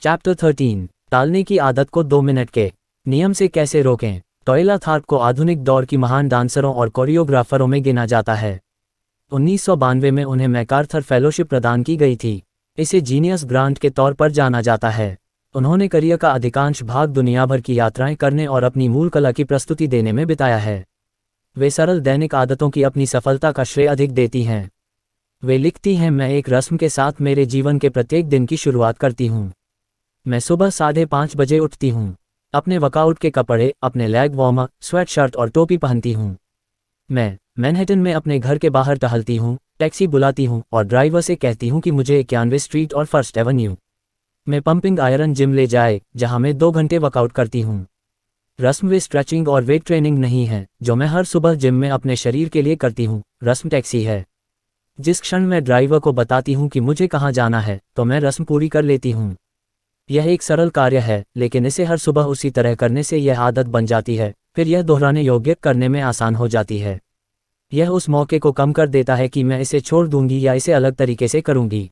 Chapter 13 टालने की आदत को 2 मिनट के नियम से कैसे रोकें। टॉयला थॉर्प को आधुनिक दौर की महान डांसरों और कोरियोग्राफरों में गिना जाता है। 1992 में उन्हें मैकार्थर फेलोशिप प्रदान की गई थी। इसे जीनियस ग्रांट के तौर पर जाना जाता है। उन्होंने करियर का अधिकांश भाग दुनिया भर की यात्राएं करने और अपनी मूल कला की प्रस्तुति देने में बिताया है। वे सरल दैनिक आदतों की अपनी सफलता का श्रेय अधिक देती हैं। वे लिखती हैं, मैं एक रस्म के साथ मेरे जीवन के प्रत्येक दिन की शुरुआत करती हूँ। मैं सुबह 5:30 बजे उठती हूँ। अपने वर्कआउट के कपड़े, अपने लेग वार्मर, स्वेट शर्ट और टोपी पहनती हूँ। मैं मैनहट्टन में अपने घर के बाहर टहलती हूँ, टैक्सी बुलाती हूँ और ड्राइवर से कहती हूँ कि मुझे 91 स्ट्रीट और फर्स्ट एवेन्यू में पंपिंग आयरन जिम ले जाए, जहाँ मैं 2 घंटे वर्कआउट करती हूँ। रस्म वे स्ट्रेचिंग और वेट ट्रेनिंग नहीं है जो मैं हर सुबह जिम में अपने शरीर के लिए करती हूँ। रस्म टैक्सी है। जिस क्षण मैं ड्राइवर को बताती हूँ कि मुझे कहाँ जाना है, तो मैं रस्म पूरी कर लेती हूँ। यह एक सरल कार्य है, लेकिन इसे हर सुबह उसी तरह करने से यह आदत बन जाती है। फिर यह दोहराने योग्य करने में आसान हो जाती है। यह उस मौके को कम कर देता है कि मैं इसे छोड़ दूंगी या इसे अलग तरीके से करूंगी।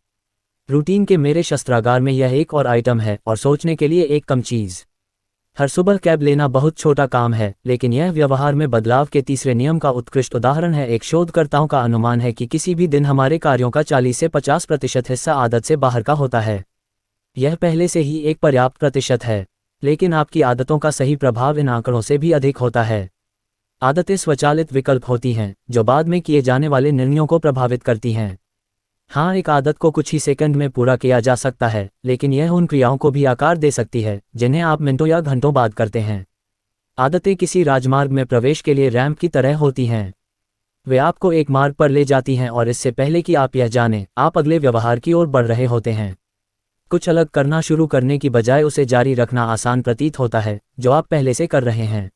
रूटीन के मेरे शस्त्रागार में यह एक और आइटम है और सोचने के लिए एक कम चीज़। हर सुबह कैब लेना बहुत छोटा काम है, लेकिन यह व्यवहार में बदलाव के तीसरे नियम का उत्कृष्ट उदाहरण है। एक शोधकर्ताओं का अनुमान है कि किसी भी दिन हमारे कार्यों का 40 से 50% हिस्सा आदत से बाहर का होता है। यह पहले से ही एक पर्याप्त प्रतिशत है, लेकिन आपकी आदतों का सही प्रभाव इन आंकड़ों से भी अधिक होता है। आदतें स्वचालित विकल्प होती हैं जो बाद में किए जाने वाले निर्णयों को प्रभावित करती हैं। हाँ, एक आदत को कुछ ही सेकंड में पूरा किया जा सकता है, लेकिन यह उन क्रियाओं को भी आकार दे सकती है जिन्हें आप मिनटों या घंटों बाद करते हैं। आदतें किसी राजमार्ग में प्रवेश के लिए रैंप की तरह होती हैं। वे आपको एक मार्ग पर ले जाती हैं और इससे पहले कि आप यह जानें, आप अगले व्यवहार की ओर बढ़ रहे होते हैं। कुछ अलग करना शुरू करने की बजाय उसे जारी रखना आसान प्रतीत होता है जो आप पहले से कर रहे हैं।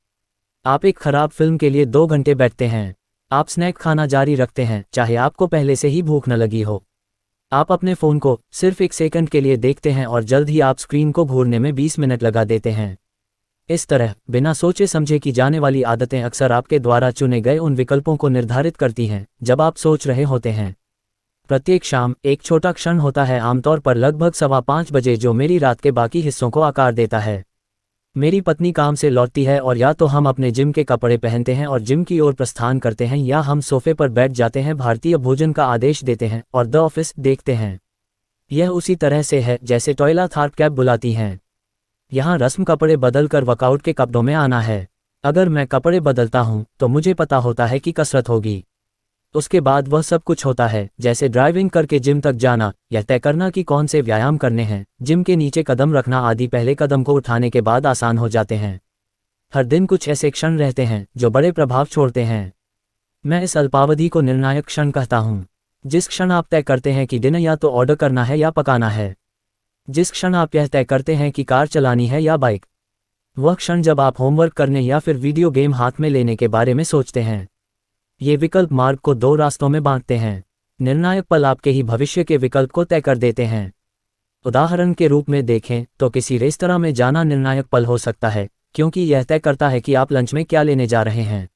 आप एक खराब फिल्म के लिए 2 घंटे बैठते हैं। आप स्नैक खाना जारी रखते हैं चाहे आपको पहले से ही भूख न लगी हो। आप अपने फ़ोन को सिर्फ 1 सेकंड के लिए देखते हैं और जल्द ही आप स्क्रीन को घूरने में 20 मिनट लगा देते हैं। इस तरह बिना सोचे समझे की जाने वाली आदतें अक्सर आपके द्वारा चुने गए उन विकल्पों को निर्धारित करती हैं जब आप सोच रहे होते हैं। प्रत्येक शाम एक छोटा क्षण होता है, आमतौर पर लगभग 5:15 बजे, जो मेरी रात के बाकी हिस्सों को आकार देता है। मेरी पत्नी काम से लौटती है और या तो हम अपने जिम के कपड़े पहनते हैं और जिम की ओर प्रस्थान करते हैं, या हम सोफे पर बैठ जाते हैं, भारतीय भोजन का आदेश देते हैं और द ऑफिस देखते हैं। यह उसी तरह से है जैसे टॉयला थॉर्प कैब बुलाती हैं। यहाँ रस्म कपड़े बदलकर वर्कआउट के कपड़ों में आना है। अगर मैं कपड़े बदलता हूँ तो मुझे पता होता है कि कसरत होगी। उसके बाद वह सब कुछ होता है, जैसे ड्राइविंग करके जिम तक जाना, यह तय करना कि कौन से व्यायाम करने हैं, जिम के नीचे कदम रखना आदि पहले कदम को उठाने के बाद आसान हो जाते हैं। हर दिन कुछ ऐसे क्षण रहते हैं जो बड़े प्रभाव छोड़ते हैं। मैं इस अल्पावधि को निर्णायक क्षण कहता हूँ। जिस क्षण आप तय करते हैं कि डिनर या तो ऑर्डर करना है या पकाना है। जिस क्षण आप यह तय करते हैं कि कार चलानी है या बाइक। वह क्षण जब आप होमवर्क करने या फिर वीडियो गेम हाथ में लेने के बारे में सोचते हैं। ये विकल्प मार्ग को 2 रास्तों में बांटते हैं। निर्णायक पल आपके ही भविष्य के विकल्प को तय कर देते हैं। उदाहरण के रूप में देखें तो किसी रेस्तरां में जाना निर्णायक पल हो सकता है, क्योंकि यह तय करता है कि आप लंच में क्या लेने जा रहे हैं।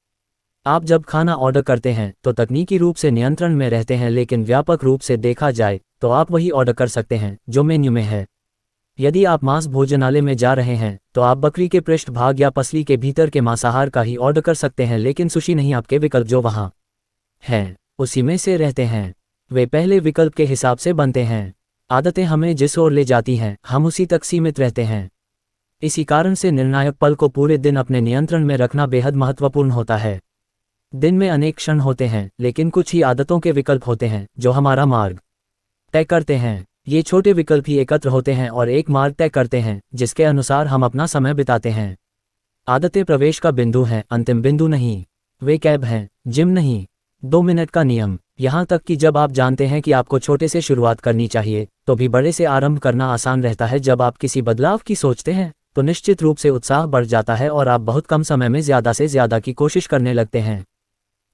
आप जब खाना ऑर्डर करते हैं तो तकनीकी रूप से नियंत्रण में रहते हैं, लेकिन व्यापक रूप से देखा जाए तो आप वही ऑर्डर कर सकते हैं जो मेन्यू में है। यदि आप मांस भोजनालय में जा रहे हैं तो आप बकरी के पृष्ठभाग या पसली के भीतर के मांसाहार का ही ऑर्डर कर सकते हैं, लेकिन सुशी नहीं। आपके विकल्प जो वहाँ हैं उसी में से रहते हैं। वे पहले विकल्प के हिसाब से बनते हैं। आदतें हमें जिस ओर ले जाती हैं हम उसी तक सीमित रहते हैं। इसी कारण से निर्णायक पल को पूरे दिन अपने नियंत्रण में रखना बेहद महत्वपूर्ण होता है। दिन में अनेक क्षण होते हैं, लेकिन कुछ ही आदतों के विकल्प होते हैं जो हमारा मार्ग तय करते हैं। ये छोटे विकल्प ही एकत्र होते हैं और एक मार्ग तय करते हैं जिसके अनुसार हम अपना समय बिताते हैं। आदतें प्रवेश का बिंदु हैं, अंतिम बिंदु नहीं। वे कैब हैं, जिम नहीं। 2 मिनट का नियम। यहाँ तक कि जब आप जानते हैं कि आपको छोटे से शुरुआत करनी चाहिए, तो भी बड़े से आरंभ करना आसान रहता है। जब आप किसी बदलाव की सोचते हैं तो निश्चित रूप से उत्साह बढ़ जाता है और आप बहुत कम समय में ज़्यादा से ज़्यादा की कोशिश करने लगते हैं।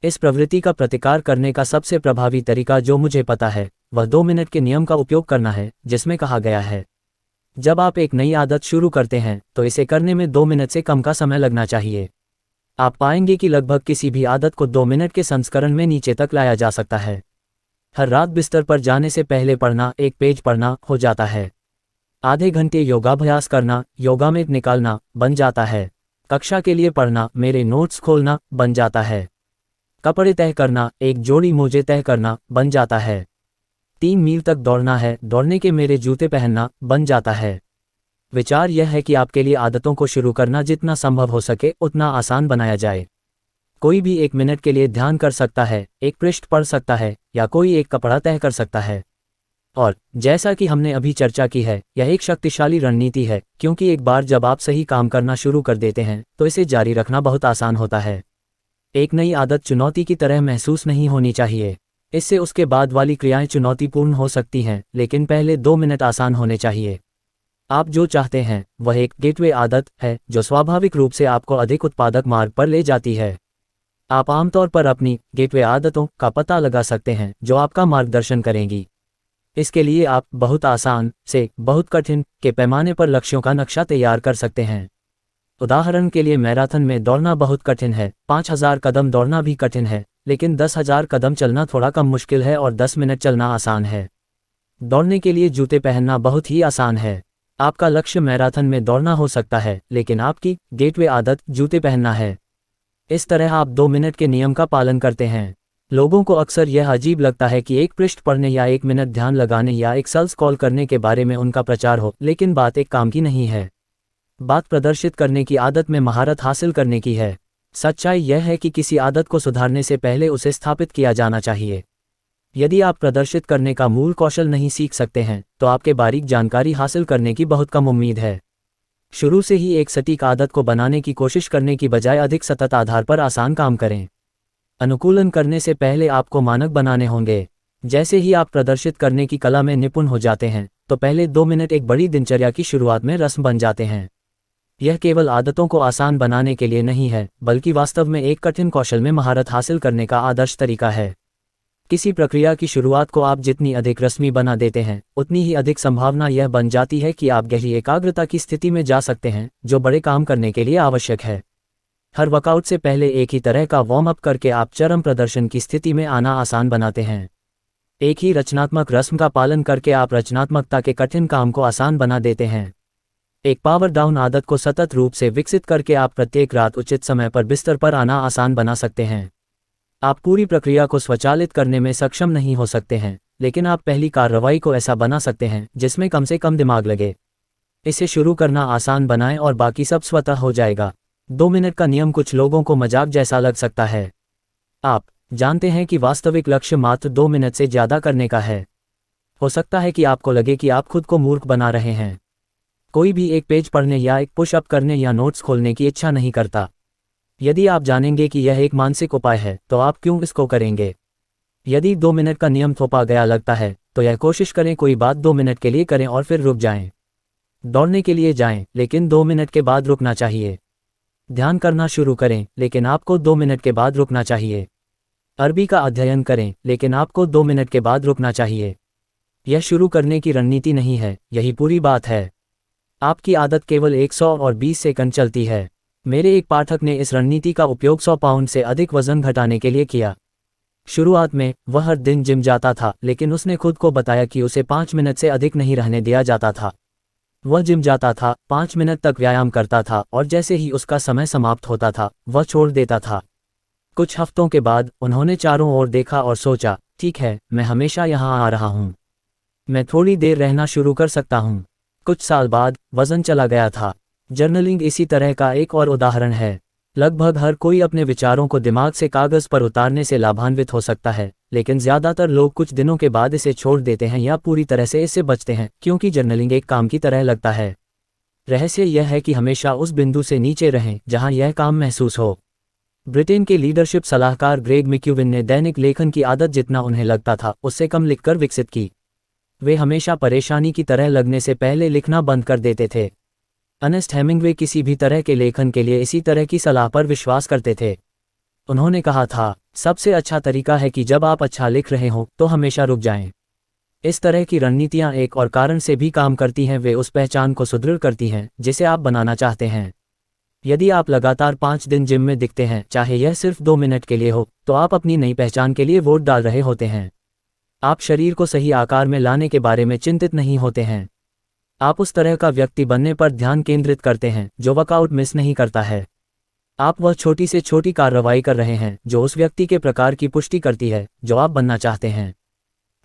इस प्रवृत्ति का प्रतिकार करने का सबसे प्रभावी तरीका जो मुझे पता है वह 2 मिनट के नियम का उपयोग करना है, जिसमें कहा गया है जब आप एक नई आदत शुरू करते हैं तो इसे करने में 2 मिनट से कम का समय लगना चाहिए। आप पाएंगे कि लगभग किसी भी आदत को 2 मिनट के संस्करण में नीचे तक लाया जा सकता है। हर रात बिस्तर पर जाने से पहले पढ़ना, 1 पेज पढ़ना हो जाता है। आधे घंटे योगाभ्यास करना, योगा मैट निकालना बन जाता है। कक्षा के लिए पढ़ना, मेरे नोट्स खोलना बन जाता है। कपड़े तय करना, एक जोड़ी मोजे तय करना बन जाता है। 3 मील तक दौड़ना है, दौड़ने के मेरे जूते पहनना बन जाता है। विचार यह है कि आपके लिए आदतों को शुरू करना जितना संभव हो सके उतना आसान बनाया जाए। कोई भी 1 मिनट के लिए ध्यान कर सकता है, एक पृष्ठ पढ़ सकता है या कोई एक कपड़ा तय कर सकता है। और जैसा कि हमने अभी चर्चा की है, यह एक शक्तिशाली रणनीति है, क्योंकि एक बार जब आप सही काम करना शुरू कर देते हैं तो इसे जारी रखना बहुत आसान होता है। एक नई आदत चुनौती की तरह महसूस नहीं होनी चाहिए। इससे उसके बाद वाली क्रियाएं चुनौतीपूर्ण हो सकती हैं, लेकिन पहले 2 मिनट आसान होने चाहिए। आप जो चाहते हैं वह एक गेटवे आदत है जो स्वाभाविक रूप से आपको अधिक उत्पादक मार्ग पर ले जाती है। आप आमतौर पर अपनी गेटवे आदतों का पता लगा सकते हैं जो आपका मार्गदर्शन करेंगी। इसके लिए आप बहुत आसान से बहुत कठिन के पैमाने पर लक्ष्यों का नक्शा तैयार कर सकते हैं। उदाहरण के लिए मैराथन में दौड़ना बहुत कठिन है, 5000 कदम दौड़ना भी कठिन है, लेकिन 10,000 कदम चलना थोड़ा कम मुश्किल है और 10 मिनट चलना आसान है। दौड़ने के लिए जूते पहनना बहुत ही आसान है। आपका लक्ष्य मैराथन में दौड़ना हो सकता है, लेकिन आपकी गेटवे आदत जूते पहनना है। इस तरह आप 2 मिनट के नियम का पालन करते हैं। लोगों को अक्सर यह अजीब लगता है कि एक पृष्ठ पढ़ने या 1 मिनट ध्यान लगाने या एक सेल्स कॉल करने के बारे में उनका प्रचार हो, लेकिन बात एक काम की नहीं है। बात प्रदर्शित करने की आदत में महारत हासिल करने की है। सच्चाई यह है कि किसी आदत को सुधारने से पहले उसे स्थापित किया जाना चाहिए। यदि आप प्रदर्शित करने का मूल कौशल नहीं सीख सकते हैं तो आपके बारीक जानकारी हासिल करने की बहुत कम उम्मीद है। शुरू से ही एक सटीक आदत को बनाने की कोशिश करने की बजाय अधिक सतत आधार पर आसान काम करें। अनुकूलन करने से पहले आपको मानक बनाने होंगे। जैसे ही आप प्रदर्शित करने की कला में निपुण हो जाते हैं तो पहले 2 मिनट एक बड़ी दिनचर्या की शुरुआत में रस्म बन जाते हैं। यह केवल आदतों को आसान बनाने के लिए नहीं है, बल्कि वास्तव में एक कठिन कौशल में महारत हासिल करने का आदर्श तरीका है। किसी प्रक्रिया की शुरुआत को आप जितनी अधिक रस्मी बना देते हैं, उतनी ही अधिक संभावना यह बन जाती है कि आप गहरी एकाग्रता की स्थिति में जा सकते हैं, जो बड़े काम करने के लिए आवश्यक है। हर वर्कआउट से पहले एक ही तरह का वार्म अप करके आप चरम प्रदर्शन की स्थिति में आना आसान बनाते हैं। एक ही रचनात्मक रस्म का पालन करके आप रचनात्मकता के कठिन काम को आसान बना देते हैं। एक पावर डाउन आदत को सतत रूप से विकसित करके आप प्रत्येक रात उचित समय पर बिस्तर पर आना आसान बना सकते हैं। आप पूरी प्रक्रिया को स्वचालित करने में सक्षम नहीं हो सकते हैं, लेकिन आप पहली कार्रवाई को ऐसा बना सकते हैं जिसमें कम से कम दिमाग लगे। इसे शुरू करना आसान बनाएं और बाकी सब स्वतः हो जाएगा। 2 मिनट का नियम कुछ लोगों को मजाक जैसा लग सकता है। आप जानते हैं कि वास्तविक लक्ष्य मात्र 2 मिनट से ज़्यादा करने का है। हो सकता है कि आपको लगे कि आप खुद को मूर्ख बना रहे हैं। कोई भी एक पेज पढ़ने या एक पुश अप करने या नोट्स खोलने की इच्छा नहीं करता। यदि आप जानेंगे कि यह एक मानसिक उपाय है तो आप क्यों इसको करेंगे? यदि 2 मिनट का नियम थोपा गया लगता है तो यह कोशिश करें कोई बात 2 मिनट के लिए करें और फिर रुक जाएं। दौड़ने के लिए जाएं, लेकिन 2 मिनट के बाद रुकना चाहिए। ध्यान करना शुरू करें, लेकिन आपको 2 मिनट के बाद रुकना चाहिए। अरबी का अध्ययन करें, लेकिन आपको 2 मिनट के बाद रुकना चाहिए। यह शुरू करने की रणनीति नहीं है, यही पूरी बात है। आपकी आदत केवल 120 सेकंड चलती है। मेरे एक पाठक ने इस रणनीति का उपयोग 100 पाउंड से अधिक वजन घटाने के लिए किया। शुरुआत में वह हर दिन जिम जाता था, लेकिन उसने खुद को बताया कि उसे 5 मिनट से अधिक नहीं रहने दिया जाता था। वह जिम जाता था, 5 मिनट तक व्यायाम करता था और जैसे ही उसका समय समाप्त होता था वह छोड़ देता था। कुछ हफ्तों के बाद उन्होंने चारों ओर देखा और सोचा, ठीक है, मैं हमेशा यहाँ आ रहा हूँ, मैं थोड़ी देर रहना शुरू कर सकता हूँ। कुछ साल बाद वजन चला गया था। जर्नलिंग इसी तरह का एक और उदाहरण है। लगभग हर कोई अपने विचारों को दिमाग से कागज़ पर उतारने से लाभान्वित हो सकता है, लेकिन ज़्यादातर लोग कुछ दिनों के बाद इसे छोड़ देते हैं या पूरी तरह से इससे बचते हैं, क्योंकि जर्नलिंग एक काम की तरह लगता है। रहस्य यह है कि हमेशा उस बिंदु से नीचे रहें जहां यह काम महसूस हो। ब्रिटेन के लीडरशिप सलाहकार ग्रेग मैक्यूविन ने दैनिक लेखन की आदत जितना उन्हें लगता था उससे कम लिखकर विकसित की। वे हमेशा परेशानी की तरह लगने से पहले लिखना बंद कर देते थे। अर्नेस्ट हेमिंग्वे किसी भी तरह के लेखन के लिए इसी तरह की सलाह पर विश्वास करते थे। उन्होंने कहा था, सबसे अच्छा तरीका है कि जब आप अच्छा लिख रहे हों तो हमेशा रुक जाएं। इस तरह की रणनीतियां एक और कारण से भी काम करती हैं, वे उस पहचान को सुदृढ़ करती हैं जिसे आप बनाना चाहते हैं। यदि आप लगातार 5 दिन जिम में दिखते हैं, चाहे यह सिर्फ 2 मिनट के लिए हो, तो आप अपनी नई पहचान के लिए वोट डाल रहे होते हैं। आप शरीर को सही आकार में लाने के बारे में चिंतित नहीं होते हैं। आप उस तरह का व्यक्ति बनने पर ध्यान केंद्रित करते हैं जो वर्कआउट मिस नहीं करता है। आप वह छोटी से छोटी कार्रवाई कर रहे हैं जो उस व्यक्ति के प्रकार की पुष्टि करती है जो आप बनना चाहते हैं।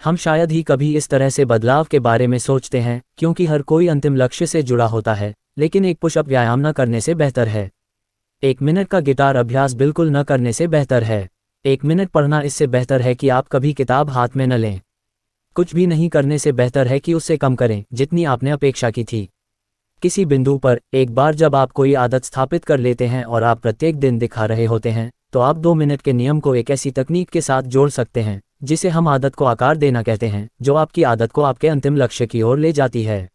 हम शायद ही कभी इस तरह से बदलाव के बारे में सोचते हैं क्योंकि हर कोई अंतिम लक्ष्य से जुड़ा होता है, लेकिन एक पुशअप व्यायाम न करने से बेहतर है। 1 मिनट का गिटार अभ्यास बिल्कुल न करने से बेहतर है। 1 मिनट पढ़ना इससे बेहतर है कि आप कभी किताब हाथ में न लें। कुछ भी नहीं करने से बेहतर है कि उससे कम करें जितनी आपने अपेक्षा की थी। किसी बिंदु पर एक बार जब आप कोई आदत स्थापित कर लेते हैं और आप प्रत्येक दिन दिखा रहे होते हैं, तो आप 2 मिनट के नियम को एक ऐसी तकनीक के साथ जोड़ सकते हैं जिसे हम आदत को आकार देना कहते हैं, जो आपकी आदत को आपके अंतिम लक्ष्य की ओर ले जाती है।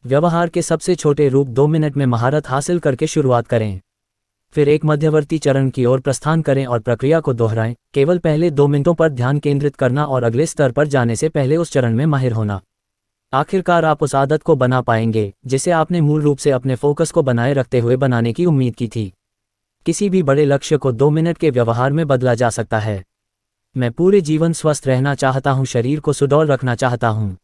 व्यवहार के सबसे छोटे रूप 2 मिनट में महारत हासिल करके शुरुआत करें। फिर एक मध्यवर्ती चरण की ओर प्रस्थान करें और प्रक्रिया को दोहराएं। केवल पहले 2 मिनटों पर ध्यान केंद्रित करना और अगले स्तर पर जाने से पहले उस चरण में माहिर होना। आखिरकार आप उस आदत को बना पाएंगे जिसे आपने मूल रूप से अपने फोकस को बनाए रखते हुए बनाने की उम्मीद की थी। किसी भी बड़े लक्ष्य को 2 मिनट के व्यवहार में बदला जा सकता है। मैं पूरे जीवन स्वस्थ रहना चाहता हूँ, शरीर को सुडौल रखना चाहता हूँ।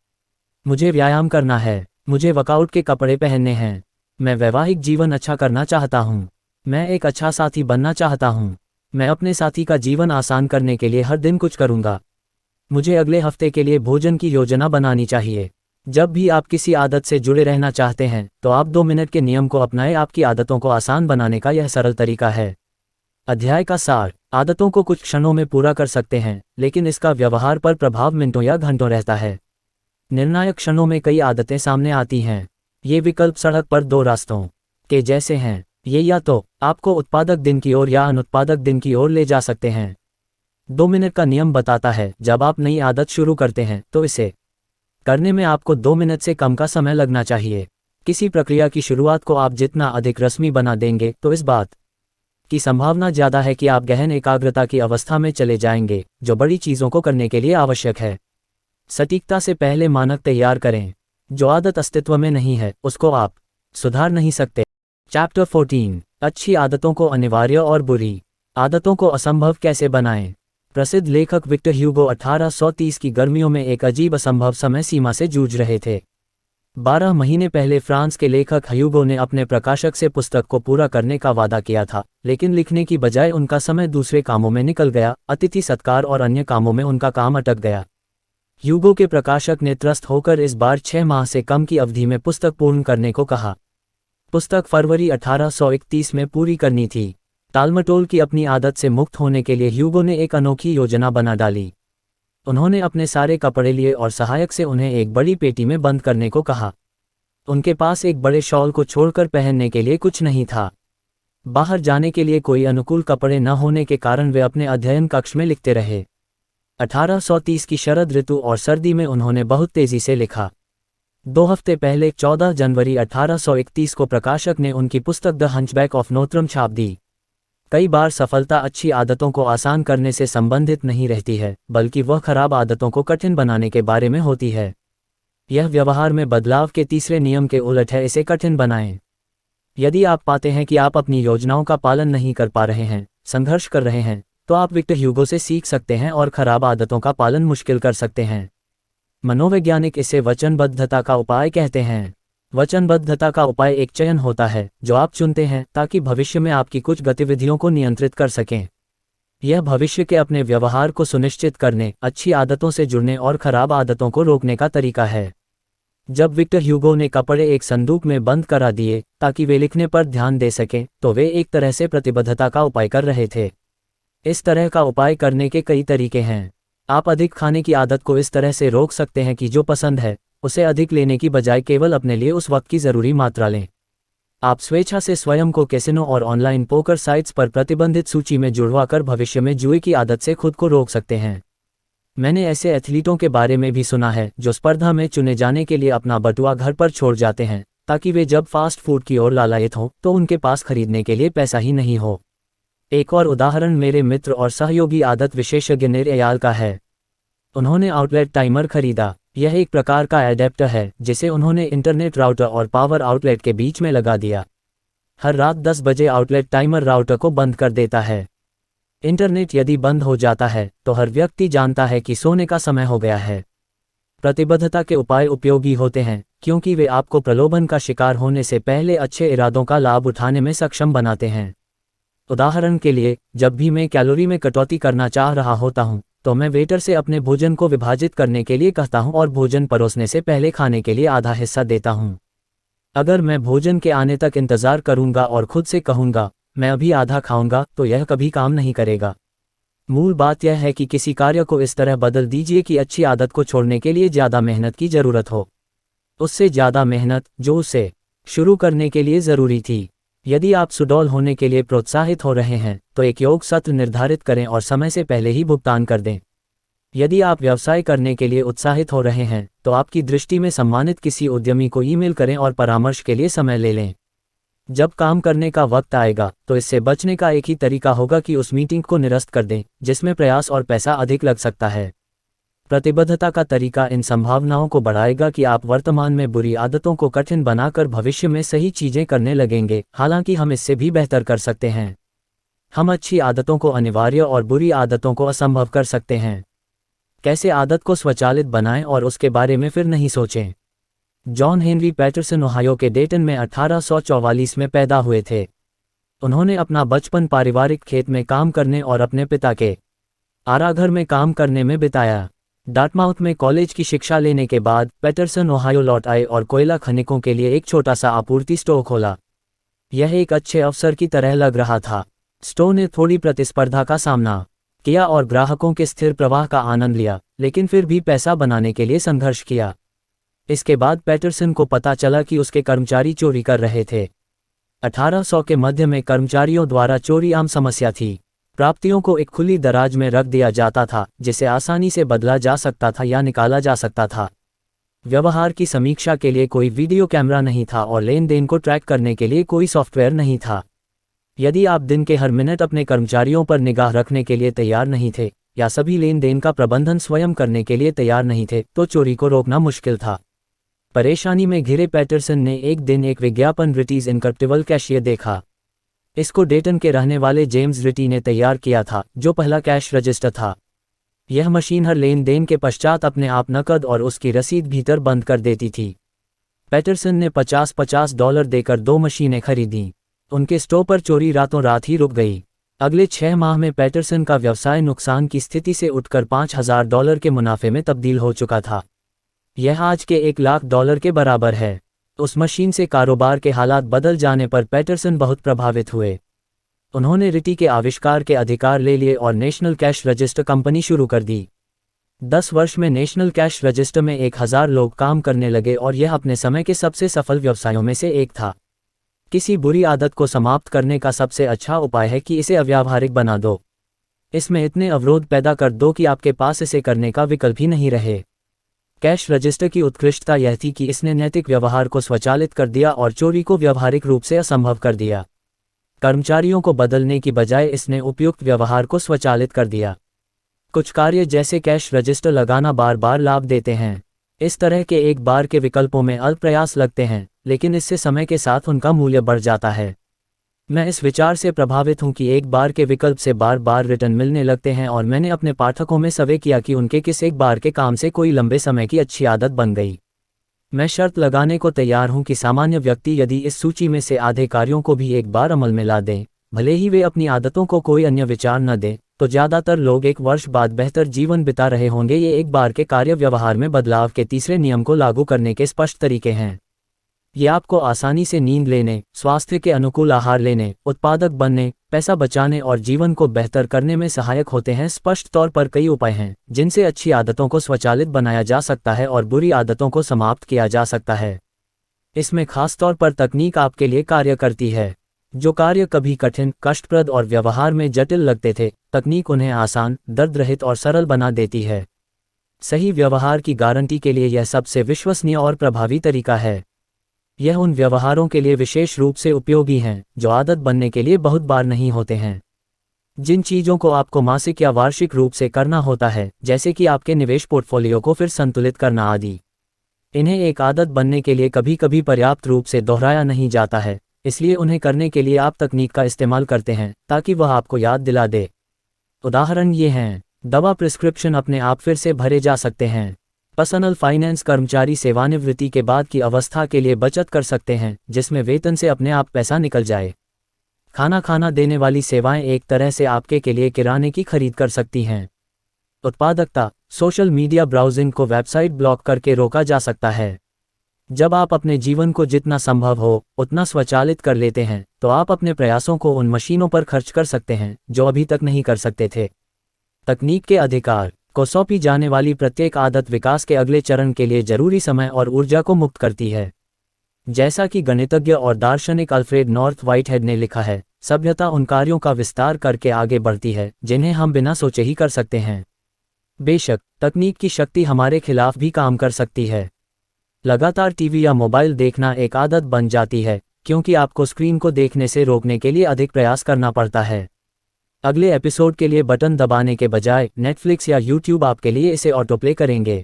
मुझे व्यायाम करना है। मुझे वर्कआउट के कपड़े पहनने हैं। मैं वैवाहिक जीवन अच्छा करना चाहता हूँ। मैं एक अच्छा साथी बनना चाहता हूँ। मैं अपने साथी का जीवन आसान करने के लिए हर दिन कुछ करूँगा। मुझे अगले हफ्ते के लिए भोजन की योजना बनानी चाहिए। जब भी आप किसी आदत से जुड़े रहना चाहते हैं तो आप 2 मिनट के नियम को अपनाएं। आपकी आदतों को आसान बनाने का यह सरल तरीका है। अध्याय का सार। आदतों को कुछ क्षणों में पूरा कर सकते हैं, लेकिन इसका व्यवहार पर प्रभाव मिनटों या घंटों रहता है। निर्णायक क्षणों में कई आदतें सामने आती हैं। ये विकल्प सड़क पर 2 रास्तों के जैसे हैं। ये या तो आपको उत्पादक दिन की ओर या अनुत्पादक दिन की ओर ले जा सकते हैं। 2 मिनट का नियम बताता है, जब आप नई आदत शुरू करते हैं तो इसे करने में आपको 2 मिनट से कम का समय लगना चाहिए। किसी प्रक्रिया की शुरुआत को आप जितना अधिक रस्मी बना देंगे तो इस बात की संभावना ज़्यादा है कि आप गहन एकाग्रता की अवस्था में चले जाएंगे, जो बड़ी चीज़ों को करने के लिए आवश्यक है। सटीकता से पहले मानक तैयार करें। जो आदत अस्तित्व में नहीं है उसको आप सुधार नहीं सकते। चैप्टर 14। अच्छी आदतों को अनिवार्य और बुरी आदतों को असंभव कैसे बनाएं। प्रसिद्ध लेखक विक्टर ह्यूगो 1830 की गर्मियों में एक अजीब असंभव समय सीमा से जूझ रहे थे। 12 महीने पहले फ्रांस के लेखक ह्यूगो ने अपने प्रकाशक से पुस्तक को पूरा करने का वादा किया था, लेकिन लिखने की बजाय उनका समय दूसरे कामों में निकल गया। अतिथि सत्कार और अन्य कामों में उनका काम अटक गया। ह्यूगो के प्रकाशक ने त्रस्त होकर इस बार 6 माह से कम की अवधि में पुस्तक पूर्ण करने को कहा। पुस्तक फरवरी 1831 में पूरी करनी थी। टालमटोल की अपनी आदत से मुक्त होने के लिए ह्यूगो ने एक अनोखी योजना बना डाली। उन्होंने अपने सारे कपड़े लिए और सहायक से उन्हें एक बड़ी पेटी में बंद करने को कहा। उनके पास एक बड़े शॉल को छोड़कर पहनने के लिए कुछ नहीं था। बाहर जाने के लिए कोई अनुकूल कपड़े न होने के कारण वे अपने अध्ययन कक्ष में लिखते रहे। 1830 की शरद ऋतु और सर्दी में उन्होंने बहुत तेजी से लिखा। 2 हफ्ते पहले 14 जनवरी 1831 को प्रकाशक ने उनकी पुस्तक द हंचबैक ऑफ नोत्रम छाप दी। कई बार सफलता अच्छी आदतों को आसान करने से संबंधित नहीं रहती है, बल्कि वह खराब आदतों को कठिन बनाने के बारे में होती है। यह व्यवहार में बदलाव के तीसरे नियम के उलट है, इसे कठिन बनाएं। यदि आप पाते हैं कि आप अपनी योजनाओं का पालन नहीं कर पा रहे हैं, संघर्ष कर रहे हैं, तो आप विक्टर ह्यूगो से सीख सकते हैं और खराब आदतों का पालन मुश्किल कर सकते हैं। मनोवैज्ञानिक इसे वचनबद्धता का उपाय कहते हैं। वचनबद्धता का उपाय एक चयन होता है जो आप चुनते हैं ताकि भविष्य में आपकी कुछ गतिविधियों को नियंत्रित कर सकें। यह भविष्य के अपने व्यवहार को सुनिश्चित करने, अच्छी आदतों से जुड़ने और खराब आदतों को रोकने का तरीका है। जब विक्टर ह्यूगो ने कपड़े एक संदूक में बंद करा दिए ताकि वे लिखने पर ध्यान दे सकें, तो वे एक तरह से प्रतिबद्धता का उपाय कर रहे थे। इस तरह का उपाय करने के कई तरीके हैं। आप अधिक खाने की आदत को इस तरह से रोक सकते हैं कि जो पसंद है उसे अधिक लेने की बजाय केवल अपने लिए उस वक्त की ज़रूरी मात्रा लें। आप स्वेच्छा से स्वयं को कैसिनो और ऑनलाइन पोकर साइट्स पर प्रतिबंधित सूची में जुड़वाकर भविष्य में जुए की आदत से खुद को रोक सकते हैं। मैंने ऐसे एथलीटों के बारे में भी सुना है जो स्पर्धा में चुने जाने के लिए अपना बटुआ घर पर छोड़ जाते हैं ताकि वे जब फास्ट फूड की ओर लालायित हों तो उनके पास खरीदने के लिए पैसा ही नहीं हो। एक और उदाहरण मेरे मित्र और सहयोगी आदत विशेषज्ञ निरयाल का है। उन्होंने आउटलेट टाइमर खरीदा। यह एक प्रकार का एडेप्टर है जिसे उन्होंने इंटरनेट राउटर और पावर आउटलेट के बीच में लगा दिया। हर रात 10 बजे आउटलेट टाइमर राउटर को बंद कर देता है। इंटरनेट यदि बंद हो जाता है तो हर व्यक्ति जानता है कि सोने का समय हो गया है। प्रतिबद्धता के उपाय उपयोगी होते हैं क्योंकि वे आपको प्रलोभन का शिकार होने से पहले अच्छे इरादों का लाभ उठाने में सक्षम बनाते हैं। उदाहरण के लिए, जब भी मैं कैलोरी में कटौती करना चाह रहा होता हूं, तो मैं वेटर से अपने भोजन को विभाजित करने के लिए कहता हूं और भोजन परोसने से पहले खाने के लिए आधा हिस्सा देता हूं। अगर मैं भोजन के आने तक इंतजार करूंगा और खुद से कहूंगा मैं अभी आधा खाऊंगा, तो यह कभी काम नहीं करेगा। मूल बात यह है कि किसी कार्य को इस तरह बदल दीजिए कि अच्छी आदत को छोड़ने के लिए ज़्यादा मेहनत की ज़रूरत हो, उससे ज़्यादा मेहनत जो उसे शुरू करने के लिए ज़रूरी थी। यदि आप सुडौल होने के लिए प्रोत्साहित हो रहे हैं तो एक योग सत्र निर्धारित करें और समय से पहले ही भुगतान कर दें। यदि आप व्यवसाय करने के लिए उत्साहित हो रहे हैं तो आपकी दृष्टि में सम्मानित किसी उद्यमी को ईमेल करें और परामर्श के लिए समय ले लें। जब काम करने का वक्त आएगा तो इससे बचने का एक ही तरीका होगा कि उस मीटिंग को निरस्त कर दें जिसमें प्रयास और पैसा अधिक लग सकता है। प्रतिबद्धता का तरीका इन संभावनाओं को बढ़ाएगा कि आप वर्तमान में बुरी आदतों को कठिन बनाकर भविष्य में सही चीजें करने लगेंगे। हालांकि हम इससे भी बेहतर कर सकते हैं। हम अच्छी आदतों को अनिवार्य और बुरी आदतों को असंभव कर सकते हैं। कैसे आदत को स्वचालित बनाएं और उसके बारे में फिर नहीं सोचें। जॉन हेनरी पैटरसन ओहायो के डेटन में 1844 में पैदा हुए थे। उन्होंने अपना बचपन पारिवारिक खेत में काम करने और अपने पिता के आराघर में काम करने में बिताया। डार्टमाउथ में कॉलेज की शिक्षा लेने के बाद पैटरसन ओहायो लौट आए और कोयला खनिकों के लिए एक छोटा सा आपूर्ति स्टोर खोला। यह एक अच्छे अवसर की तरह लग रहा था। स्टोर ने थोड़ी प्रतिस्पर्धा का सामना किया और ग्राहकों के स्थिर प्रवाह का आनंद लिया, लेकिन फिर भी पैसा बनाने के लिए संघर्ष किया। इसके बाद पैटरसन को पता चला कि उसके कर्मचारी चोरी कर रहे थे। 1800 के मध्य में कर्मचारियों द्वारा चोरी आम समस्या थी। प्राप्तियों को एक खुली दराज में रख दिया जाता था जिसे आसानी से बदला जा सकता था या निकाला जा सकता था। व्यवहार की समीक्षा के लिए कोई वीडियो कैमरा नहीं था और लेन देन को ट्रैक करने के लिए कोई सॉफ्टवेयर नहीं था। यदि आप दिन के हर मिनट अपने कर्मचारियों पर निगाह रखने के लिए तैयार नहीं थे या सभी लेन देन का प्रबंधन स्वयं करने के लिए तैयार नहीं थे तो चोरी को रोकना मुश्किल था। परेशानी में घिरे पैटरसन ने एक दिन एक विज्ञापन रिटीज इनकरप्टिबल कैशियर देखा। इसको डेटन के रहने वाले जेम्स रिटी ने तैयार किया था, जो पहला कैश रजिस्टर था। यह मशीन हर लेन देन के पश्चात अपने आप नकद और उसकी रसीद भीतर बंद कर देती थी। पैटरसन ने $50 देकर 2 मशीनें खरीदीं। उनके स्टोर पर चोरी रातों रात ही रुक गई। अगले 6 माह में पैटरसन का व्यवसाय नुकसान की स्थिति से उठकर $5000 के मुनाफे में तब्दील हो चुका था। यह आज के $1,00,000 के बराबर है। उस मशीन से कारोबार के हालात बदल जाने पर पैटरसन बहुत प्रभावित हुए। उन्होंने रिटी के आविष्कार के अधिकार ले लिए और नेशनल कैश रजिस्टर कंपनी शुरू कर दी। 10 वर्ष में नेशनल कैश रजिस्टर में 1000 लोग काम करने लगे और यह अपने समय के सबसे सफल व्यवसायों में से एक था। किसी बुरी आदत को समाप्त करने का सबसे अच्छा उपाय है कि इसे अव्यावहारिक बना दो। इसमें इतने अवरोध पैदा कर दो कि आपके पास इसे करने का विकल्प ही नहीं रहे। कैश रजिस्टर की उत्कृष्टता यह थी कि इसने नैतिक व्यवहार को स्वचालित कर दिया और चोरी को व्यावहारिक रूप से असंभव कर दिया। कर्मचारियों को बदलने की बजाय इसने उपयुक्त व्यवहार को स्वचालित कर दिया। कुछ कार्य जैसे कैश रजिस्टर लगाना बार बार लाभ देते हैं। इस तरह के एक बार के विकल्पों में अल्प प्रयास लगते हैं, लेकिन इससे समय के साथ उनका मूल्य बढ़ जाता है। मैं इस विचार से प्रभावित हूं कि एक बार के विकल्प से बार बार रिटर्न मिलने लगते हैं और मैंने अपने पाठकों में सर्वे किया कि उनके किस एक बार के काम से कोई लंबे समय की अच्छी आदत बन गई। मैं शर्त लगाने को तैयार हूं कि सामान्य व्यक्ति यदि इस सूची में से आधे कार्यों को भी एक बार अमल में ला दें, भले ही वे अपनी आदतों को कोई अन्य विचार न दें, तो ज़्यादातर लोग 1 वर्ष बाद बेहतर जीवन बिता रहे होंगे। ये एक बार के कार्य व्यवहार में बदलाव के तीसरे नियम को लागू करने के स्पष्ट तरीके हैं। ये आपको आसानी से नींद लेने, स्वास्थ्य के अनुकूल आहार लेने, उत्पादक बनने, पैसा बचाने और जीवन को बेहतर करने में सहायक होते हैं। स्पष्ट तौर पर कई उपाय हैं जिनसे अच्छी आदतों को स्वचालित बनाया जा सकता है और बुरी आदतों को समाप्त किया जा सकता है। इसमें खास तौर पर तकनीक आपके लिए कार्य करती है। जो कार्य कभी कठिन, कष्टप्रद और व्यवहार में जटिल लगते थे, तकनीक उन्हें आसान, दर्द रहित और सरल बना देती है। सही व्यवहार की गारंटी के लिए यह सबसे विश्वसनीय और प्रभावी तरीका है। यह उन व्यवहारों के लिए विशेष रूप से उपयोगी हैं जो आदत बनने के लिए बहुत बार नहीं होते हैं। जिन चीज़ों को आपको मासिक या वार्षिक रूप से करना होता है, जैसे कि आपके निवेश पोर्टफोलियो को फिर संतुलित करना आदि, इन्हें एक आदत बनने के लिए कभी कभी पर्याप्त रूप से दोहराया नहीं जाता है। इसलिए उन्हें करने के लिए आप तकनीक का इस्तेमाल करते हैं ताकि वह आपको याद दिला दे। उदाहरण ये हैं: दवा प्रिस्क्रिप्शन अपने आप फिर से भरे जा सकते हैं। पर्सनल फाइनेंस कर्मचारी सेवानिवृत्ति के बाद की अवस्था के लिए बचत कर सकते हैं, जिसमें वेतन से अपने आप पैसा निकल जाए। खाना देने वाली सेवाएं एक तरह से आपके के लिए किराने की खरीद कर सकती हैं। उत्पादकता, सोशल मीडिया ब्राउजिंग को वेबसाइट ब्लॉक करके रोका जा सकता है। जब आप अपने जीवन को जितना संभव हो उतना स्वचालित कर लेते हैं, तो आप अपने प्रयासों को उन मशीनों पर खर्च कर सकते हैं जो अभी तक नहीं कर सकते थे। तकनीक के अधिकार को सौंपी जाने वाली प्रत्येक आदत विकास के अगले चरण के लिए जरूरी समय और ऊर्जा को मुक्त करती है। जैसा कि गणितज्ञ और दार्शनिक अल्फ्रेड नॉर्थ व्हाइटहेड ने लिखा है, सभ्यता उन कार्यों का विस्तार करके आगे बढ़ती है जिन्हें हम बिना सोचे ही कर सकते हैं। बेशक, तकनीक की शक्ति हमारे खिलाफ भी काम कर सकती है। लगातार टीवी या मोबाइल देखना एक आदत बन जाती है, क्योंकि आपको स्क्रीन को देखने से रोकने के लिए अधिक प्रयास करना पड़ता है। अगले एपिसोड के लिए बटन दबाने के बजाय नेटफ्लिक्स या यूट्यूब आपके लिए इसे ऑटोप्ले करेंगे।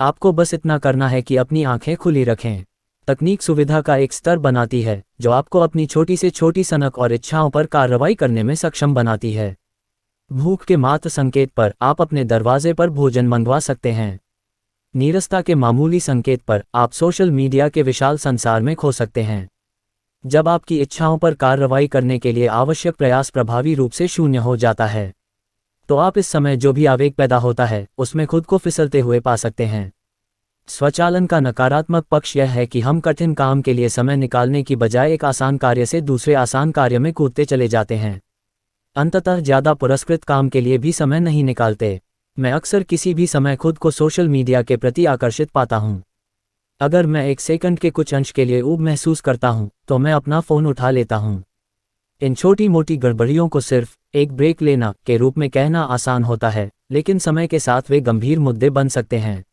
आपको बस इतना करना है कि अपनी आंखें खुली रखें। तकनीक सुविधा का एक स्तर बनाती है जो आपको अपनी छोटी से छोटी सनक और इच्छाओं पर कार्रवाई करने में सक्षम बनाती है। भूख के मात्र संकेत पर आप अपने दरवाजे पर भोजन मंगवा सकते हैं। नीरसता के मामूली संकेत पर आप सोशल मीडिया के विशाल संसार में खो सकते हैं। जब आपकी इच्छाओं पर कार्रवाई करने के लिए आवश्यक प्रयास प्रभावी रूप से शून्य हो जाता है, तो आप इस समय जो भी आवेग पैदा होता है उसमें खुद को फिसलते हुए पा सकते हैं। स्वचालन का नकारात्मक पक्ष यह है कि हम कठिन काम के लिए समय निकालने की बजाय एक आसान कार्य से दूसरे आसान कार्य में कूदते चले जाते हैं। अंततः ज्यादा पुरस्कृत काम के लिए भी समय नहीं निकालते। मैं अक्सर किसी भी समय खुद को सोशल मीडिया के प्रति आकर्षित पाता हूं। अगर मैं एक सेकंड के कुछ अंश के लिए ऊब महसूस करता हूं, तो मैं अपना फोन उठा लेता हूं। इन छोटी मोटी गड़बड़ियों को सिर्फ एक ब्रेक लेना के रूप में कहना आसान होता है, लेकिन समय के साथ वे गंभीर मुद्दे बन सकते हैं।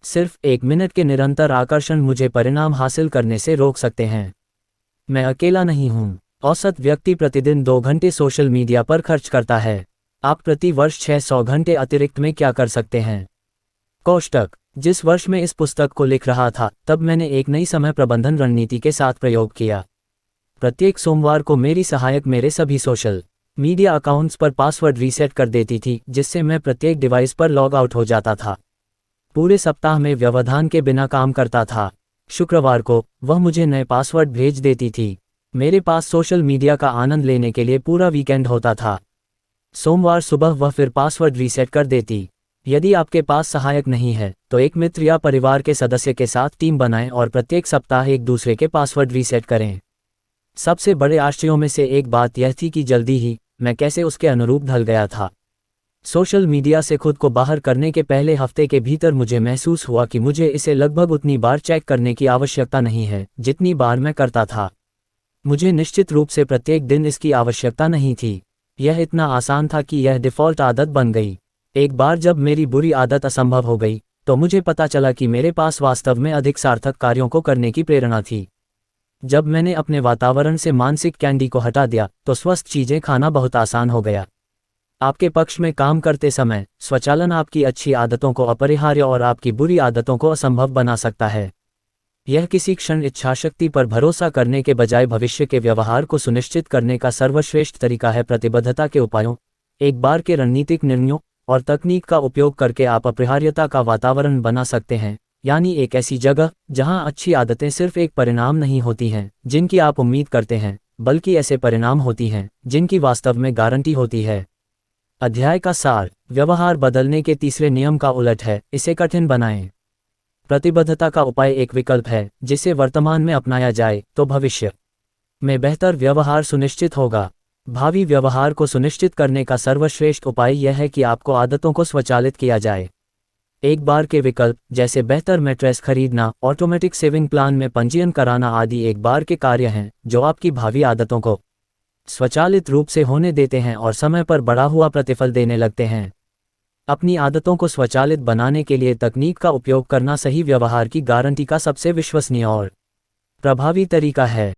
सिर्फ 1 मिनट के निरंतर आकर्षण मुझे परिणाम हासिल करने से रोक सकते हैं। मैं अकेला नहीं हूं। औसत व्यक्ति प्रतिदिन 2 घंटे सोशल मीडिया पर खर्च करता है। आप प्रति वर्ष 600 घंटे अतिरिक्त में क्या कर सकते हैं? कोष्टक। जिस वर्ष में इस पुस्तक को लिख रहा था, तब मैंने एक नई समय प्रबंधन रणनीति के साथ प्रयोग किया। प्रत्येक सोमवार को मेरी सहायक मेरे सभी सोशल मीडिया अकाउंट्स पर पासवर्ड रीसेट कर देती थी, जिससे मैं प्रत्येक डिवाइस पर लॉग आउट हो जाता था। पूरे सप्ताह में व्यवधान के बिना काम करता था। शुक्रवार को वह मुझे नए पासवर्ड भेज देती थी। मेरे पास सोशल मीडिया का आनंद लेने के लिए पूरा वीकेंड होता था। सोमवार सुबह वह फिर पासवर्ड रीसेट कर देती। यदि आपके पास सहायक नहीं है, तो एक मित्र या परिवार के सदस्य के साथ टीम बनाएं और प्रत्येक सप्ताह एक दूसरे के पासवर्ड रीसेट करें। सबसे बड़े आश्चर्यों में से एक बात यह थी कि जल्दी ही मैं कैसे उसके अनुरूप ढल गया था। सोशल मीडिया से खुद को बाहर करने के पहले हफ्ते के भीतर मुझे महसूस हुआ कि मुझे इसे लगभग उतनी बार चेक करने की आवश्यकता नहीं है जितनी बार मैं करता था। मुझे निश्चित रूप से प्रत्येक दिन इसकी आवश्यकता नहीं थी। यह इतना आसान था कि यह डिफ़ॉल्ट आदत बन गई। एक बार जब मेरी बुरी आदत असंभव हो गई, तो मुझे पता चला कि मेरे पास वास्तव में अधिक सार्थक कार्यों को करने की प्रेरणा थी। जब मैंने अपने वातावरण से मानसिक कैंडी को हटा दिया, तो स्वस्थ चीजें खाना बहुत आसान हो गया। आपके पक्ष में काम करते समय स्वचालन आपकी अच्छी आदतों को अपरिहार्य और आपकी बुरी आदतों को असंभव बना सकता है। यह किसी क्षण इच्छाशक्ति पर भरोसा करने के बजाय भविष्य के व्यवहार को सुनिश्चित करने का सर्वश्रेष्ठ तरीका है। प्रतिबद्धता के उपायों, एक बार के रणनीतिक निर्णयों और तकनीक का उपयोग करके आप अपरिहार्यता का वातावरण बना सकते हैं, यानी एक ऐसी जगह जहां अच्छी आदतें सिर्फ एक परिणाम नहीं होती हैं जिनकी आप उम्मीद करते हैं, बल्कि ऐसे परिणाम होती हैं जिनकी वास्तव में गारंटी होती है। अध्याय का सार व्यवहार बदलने के तीसरे नियम का उलट है, इसे कठिन बनाएं। प्रतिबद्धता का उपाय एक विकल्प है जिसे वर्तमान में अपनाया जाए तो भविष्य में बेहतर व्यवहार सुनिश्चित होगा। भावी व्यवहार को सुनिश्चित करने का सर्वश्रेष्ठ उपाय यह है कि आपको आदतों को स्वचालित किया जाए। एक बार के विकल्प जैसे बेहतर मैट्रेस खरीदना, ऑटोमेटिक सेविंग प्लान में पंजीयन कराना आदि एक बार के कार्य हैं जो आपकी भावी आदतों को स्वचालित रूप से होने देते हैं और समय पर बढ़ा हुआ प्रतिफल देने लगते हैं। अपनी आदतों को स्वचालित बनाने के लिए तकनीक का उपयोग करना सही व्यवहार की गारंटी का सबसे विश्वसनीय और प्रभावी तरीका है।